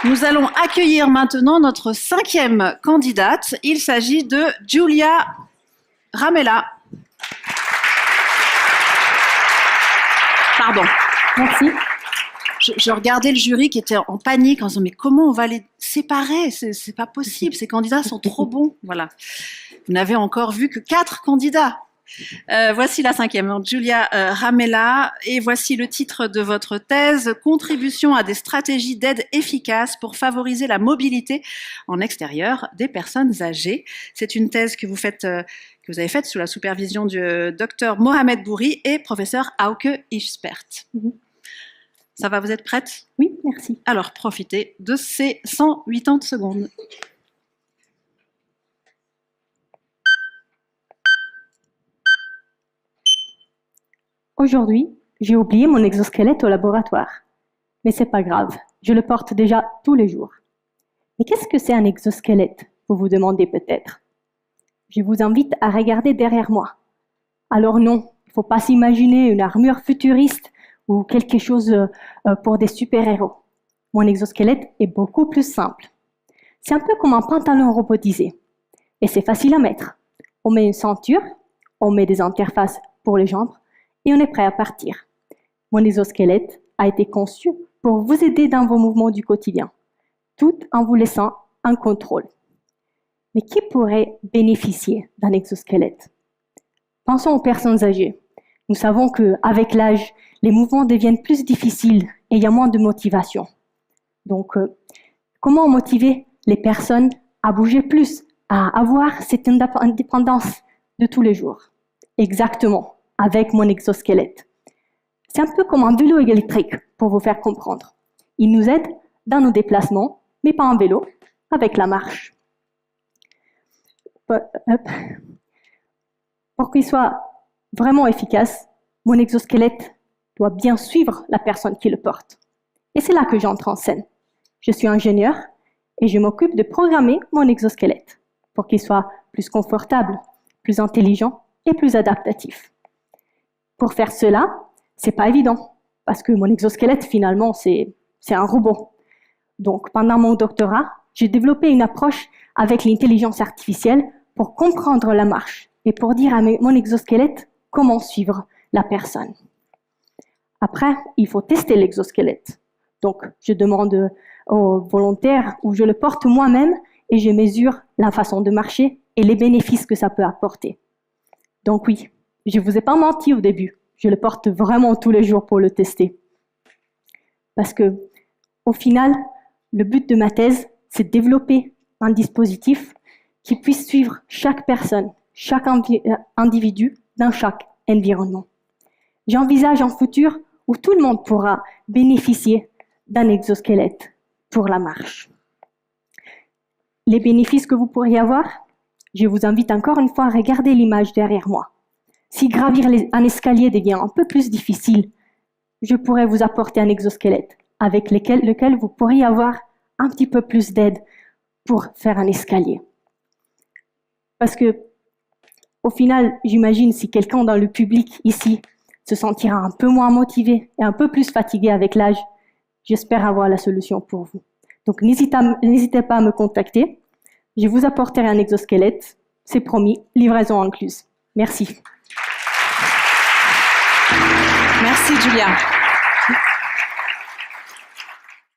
Nous allons accueillir maintenant notre 5e candidate. Il s'agit de Giulia Ramella. Pardon. Merci. Je regardais le jury qui était en panique en disant mais comment on va les séparer, c'est pas possible, ces candidats sont trop bons. Voilà. Vous n'avez encore vu que 4 candidats. Voici la 5e, donc Giulia Ramella, et voici le titre de votre thèse, Contribution à des stratégies d'aide efficaces pour favoriser la mobilité en extérieur des personnes âgées. C'est une thèse que vous avez faite sous la supervision du docteur Mohamed Bouri et professeur Auke Ispert. Ça va, vous êtes prête? Oui, merci. Alors, profitez de ces 180 secondes. Aujourd'hui, j'ai oublié mon exosquelette au laboratoire. Mais c'est pas grave, je le porte déjà tous les jours. Mais qu'est-ce que c'est un exosquelette? Vous vous demandez peut-être. Je vous invite à regarder derrière moi. Alors non, il ne faut pas s'imaginer une armure futuriste ou quelque chose pour des super-héros. Mon exosquelette est beaucoup plus simple. C'est un peu comme un pantalon robotisé. Et c'est facile à mettre. On met une ceinture, on met des interfaces pour les jambes et on est prêt à partir. Mon exosquelette a été conçu pour vous aider dans vos mouvements du quotidien, tout en vous laissant un contrôle. Mais qui pourrait bénéficier d'un exosquelette? Pensons aux personnes âgées. Nous savons qu'avec l'âge, les mouvements deviennent plus difficiles et il y a moins de motivation. Donc, comment motiver les personnes à bouger plus, à avoir cette indépendance de tous les jours? Exactement, avec mon exosquelette. C'est un peu comme un vélo électrique, pour vous faire comprendre. Il nous aide dans nos déplacements, mais pas en vélo, avec la marche. Pour qu'il soit vraiment efficace, mon exosquelette doit bien suivre la personne qui le porte. Et c'est là que j'entre en scène. Je suis ingénieur et je m'occupe de programmer mon exosquelette pour qu'il soit plus confortable, plus intelligent et plus adaptatif. Pour faire cela, c'est pas évident parce que mon exosquelette, finalement, c'est un robot. Donc, pendant mon doctorat, j'ai développé une approche avec l'intelligence artificielle pour comprendre la marche et pour dire à mon exosquelette comment suivre la personne. Après, il faut tester l'exosquelette. Donc, je demande aux volontaires ou je le porte moi-même et je mesure la façon de marcher et les bénéfices que ça peut apporter. Donc oui, je ne vous ai pas menti au début. Je le porte vraiment tous les jours pour le tester. Parce que, au final, le but de ma thèse, c'est de développer un dispositif qui puisse suivre chaque personne, chaque individu dans chaque environnement. J'envisage un futur où tout le monde pourra bénéficier d'un exosquelette pour la marche. Les bénéfices que vous pourriez avoir, je vous invite encore une fois à regarder l'image derrière moi. Si gravir un escalier devient un peu plus difficile, je pourrais vous apporter un exosquelette avec lequel vous pourriez avoir un petit peu plus d'aide pour faire un escalier. Parce que, au final, j'imagine si quelqu'un dans le public ici se sentira un peu moins motivé et un peu plus fatigué avec l'âge, j'espère avoir la solution pour vous. Donc n'hésitez pas à me contacter. Je vous apporterai un exosquelette, c'est promis, livraison incluse. Merci. Merci Giulia.